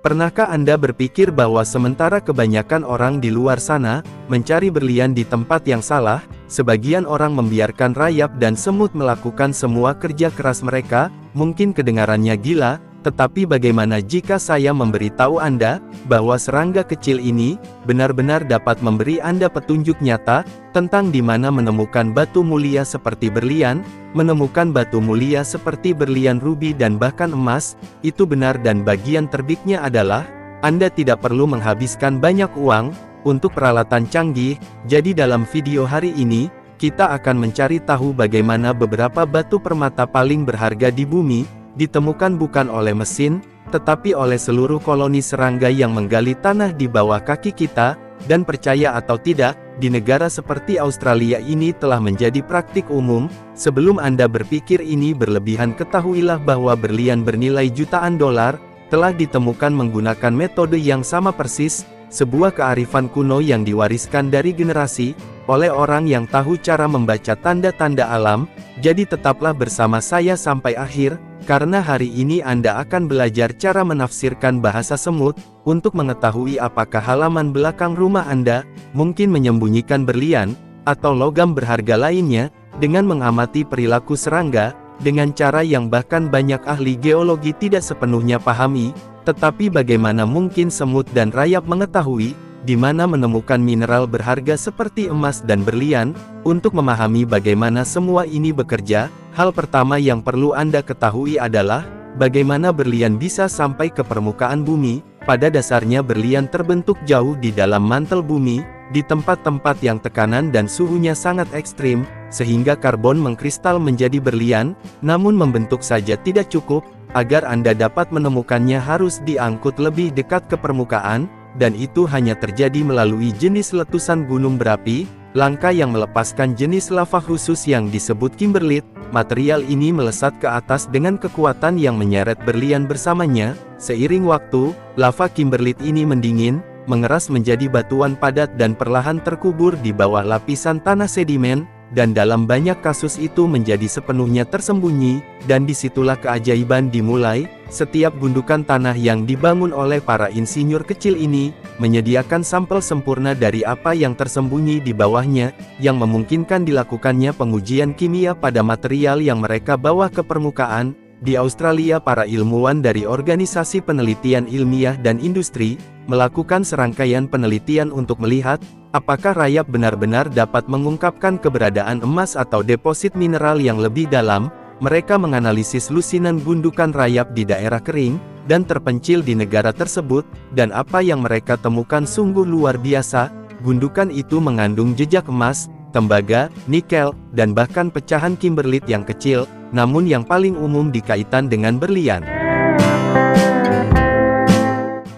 Pernahkah Anda berpikir bahwa sementara kebanyakan orang di luar sana mencari berlian di tempat yang salah, sebagian orang membiarkan rayap dan semut melakukan semua kerja keras mereka? Mungkin kedengarannya gila, tetapi bagaimana jika saya memberitahu Anda bahwa serangga kecil ini benar-benar dapat memberi Anda petunjuk nyata tentang di mana menemukan batu mulia seperti berlian, menemukan batu mulia seperti berlian rubi dan bahkan emas? Itu benar, dan bagian terbitnya adalah, Anda tidak perlu menghabiskan banyak uang untuk peralatan canggih. Jadi dalam video hari ini, kita akan mencari tahu bagaimana beberapa batu permata paling berharga di bumi ditemukan bukan oleh mesin, tetapi oleh seluruh koloni serangga yang menggali tanah di bawah kaki kita. Dan percaya atau tidak, di negara seperti Australia ini telah menjadi praktik umum. Sebelum Anda berpikir ini berlebihan, ketahuilah bahwa berlian bernilai jutaan dolar telah ditemukan menggunakan metode yang sama persis, sebuah kearifan kuno yang diwariskan dari generasi oleh orang yang tahu cara membaca tanda-tanda alam. Jadi tetaplah bersama saya sampai akhir, karena hari ini Anda akan belajar cara menafsirkan bahasa semut, untuk mengetahui apakah halaman belakang rumah Anda mungkin menyembunyikan berlian, atau logam berharga lainnya, dengan mengamati perilaku serangga, dengan cara yang bahkan banyak ahli geologi tidak sepenuhnya pahami. Tetapi bagaimana mungkin semut dan rayap mengetahui di mana menemukan mineral berharga seperti emas dan berlian? Untuk memahami bagaimana semua ini bekerja, hal pertama yang perlu Anda ketahui adalah bagaimana berlian bisa sampai ke permukaan bumi. Pada dasarnya berlian terbentuk jauh di dalam mantel bumi, di tempat-tempat yang tekanan dan suhunya sangat ekstrim, sehingga karbon mengkristal menjadi berlian. Namun membentuk saja tidak cukup, agar Anda dapat menemukannya harus diangkut lebih dekat ke permukaan, dan itu hanya terjadi melalui jenis letusan gunung berapi, langka yang melepaskan jenis lava khusus yang disebut kimberlite. Material ini melesat ke atas dengan kekuatan yang menyeret berlian bersamanya. Seiring waktu, lava kimberlite ini mendingin, mengeras menjadi batuan padat dan perlahan terkubur di bawah lapisan tanah sedimen, dan dalam banyak kasus itu menjadi sepenuhnya tersembunyi. Dan disitulah keajaiban dimulai. Setiap gundukan tanah yang dibangun oleh para insinyur kecil ini menyediakan sampel sempurna dari apa yang tersembunyi di bawahnya, yang memungkinkan dilakukannya pengujian kimia pada material yang mereka bawa ke permukaan. Di Australia, para ilmuwan dari organisasi penelitian ilmiah dan industri melakukan serangkaian penelitian untuk melihat apakah rayap benar-benar dapat mengungkapkan keberadaan emas atau deposit mineral yang lebih dalam. Mereka menganalisis lusinan gundukan rayap di daerah kering dan terpencil di negara tersebut, dan apa yang mereka temukan sungguh luar biasa. Gundukan itu mengandung jejak emas, tembaga, nikel, dan bahkan pecahan kimberlite yang kecil, namun yang paling umum dikaitan dengan berlian.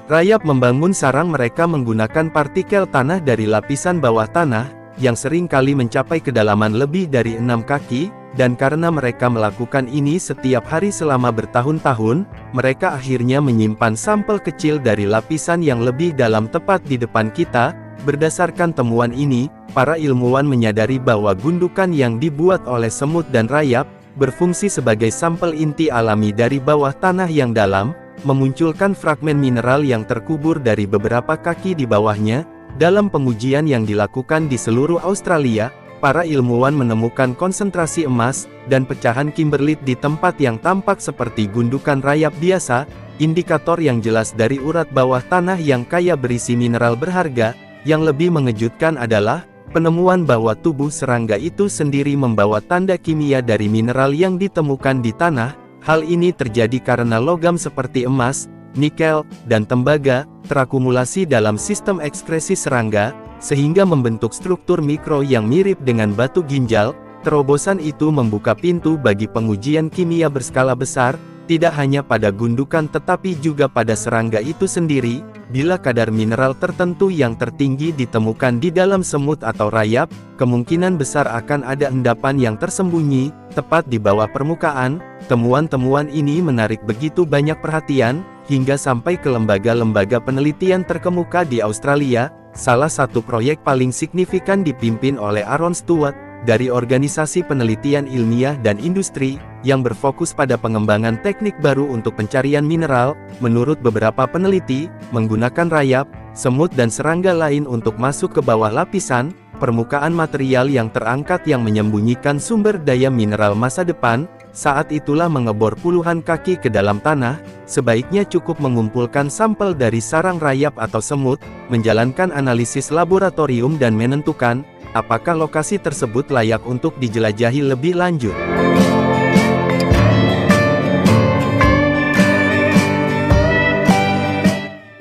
Rayap membangun sarang mereka menggunakan partikel tanah dari lapisan bawah tanah, yang sering kali mencapai kedalaman lebih dari 6 kaki, dan karena mereka melakukan ini setiap hari selama bertahun-tahun, mereka akhirnya menyimpan sampel kecil dari lapisan yang lebih dalam tepat di depan kita. Berdasarkan temuan ini, para ilmuwan menyadari bahwa gundukan yang dibuat oleh semut dan rayap berfungsi sebagai sampel inti alami dari bawah tanah yang dalam, memunculkan fragmen mineral yang terkubur dari beberapa kaki di bawahnya. Dalam pengujian yang dilakukan di seluruh Australia, para ilmuwan menemukan konsentrasi emas dan pecahan kimberlite di tempat yang tampak seperti gundukan rayap biasa, indikator yang jelas dari urat bawah tanah yang kaya berisi mineral berharga. Yang lebih mengejutkan adalah penemuan bahwa tubuh serangga itu sendiri membawa tanda kimia dari mineral yang ditemukan di tanah. Hal ini terjadi karena logam seperti emas, nikel, dan tembaga terakumulasi dalam sistem ekskresi serangga, sehingga membentuk struktur mikro yang mirip dengan batu ginjal. Terobosan itu membuka pintu bagi pengujian kimia berskala besar, tidak hanya pada gundukan tetapi juga pada serangga itu sendiri. Bila kadar mineral tertentu yang tertinggi ditemukan di dalam semut atau rayap, kemungkinan besar akan ada endapan yang tersembunyi tepat di bawah permukaan. Temuan-temuan ini menarik begitu banyak perhatian, hingga sampai ke lembaga-lembaga penelitian terkemuka di Australia. Salah satu proyek paling signifikan dipimpin oleh Aaron Stewart, dari organisasi penelitian ilmiah dan industri, yang berfokus pada pengembangan teknik baru untuk pencarian mineral. Menurut beberapa peneliti, menggunakan rayap, semut dan serangga lain untuk masuk ke bawah lapisan permukaan material yang terangkat yang menyembunyikan sumber daya mineral masa depan. Saat itulah mengebor puluhan kaki ke dalam tanah, sebaiknya cukup mengumpulkan sampel dari sarang rayap atau semut, menjalankan analisis laboratorium dan menentukan apakah lokasi tersebut layak untuk dijelajahi lebih lanjut.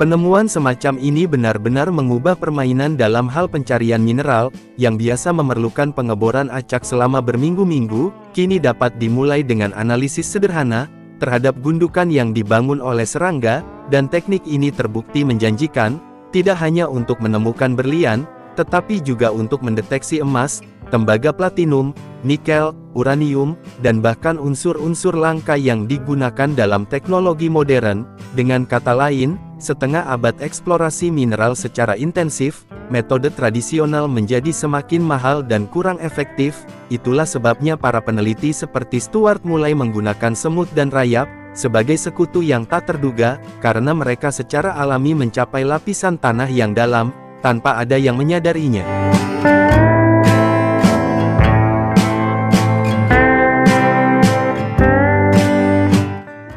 Penemuan semacam ini benar-benar mengubah permainan dalam hal pencarian mineral, yang biasa memerlukan pengeboran acak selama berminggu-minggu, kini dapat dimulai dengan analisis sederhana terhadap gundukan yang dibangun oleh serangga, dan teknik ini terbukti menjanjikan, tidak hanya untuk menemukan berlian, tetapi juga untuk mendeteksi emas, tembaga platinum, nikel, uranium, dan bahkan unsur-unsur langka yang digunakan dalam teknologi modern. Dengan kata lain, setengah abad eksplorasi mineral secara intensif, metode tradisional menjadi semakin mahal dan kurang efektif. Itulah sebabnya para peneliti seperti Stuart mulai menggunakan semut dan rayap sebagai sekutu yang tak terduga, karena mereka secara alami mencapai lapisan tanah yang dalam tanpa ada yang menyadarinya.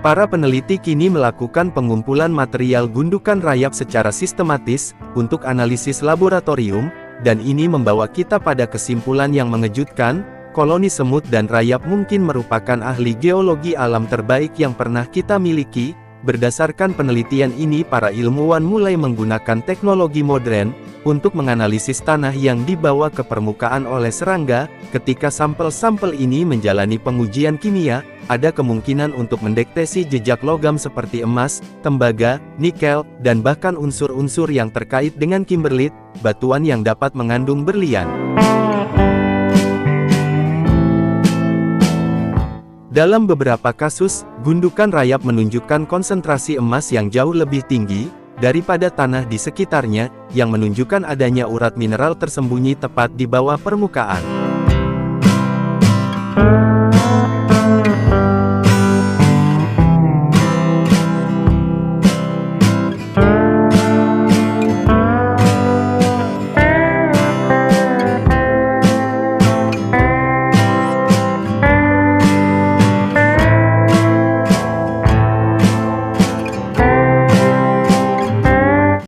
Para peneliti kini melakukan pengumpulan material gundukan rayap secara sistematis untuk analisis laboratorium, dan ini membawa kita pada kesimpulan yang mengejutkan. Koloni semut dan rayap mungkin merupakan ahli geologi alam terbaik yang pernah kita miliki. Berdasarkan penelitian ini, para ilmuwan mulai menggunakan teknologi modern untuk menganalisis tanah yang dibawa ke permukaan oleh serangga. Ketika sampel-sampel ini menjalani pengujian kimia, ada kemungkinan untuk mendeteksi jejak logam seperti emas, tembaga, nikel, dan bahkan unsur-unsur yang terkait dengan kimberlit, batuan yang dapat mengandung berlian. Dalam beberapa kasus, gundukan rayap menunjukkan konsentrasi emas yang jauh lebih tinggi daripada tanah di sekitarnya, yang menunjukkan adanya urat mineral tersembunyi tepat di bawah permukaan.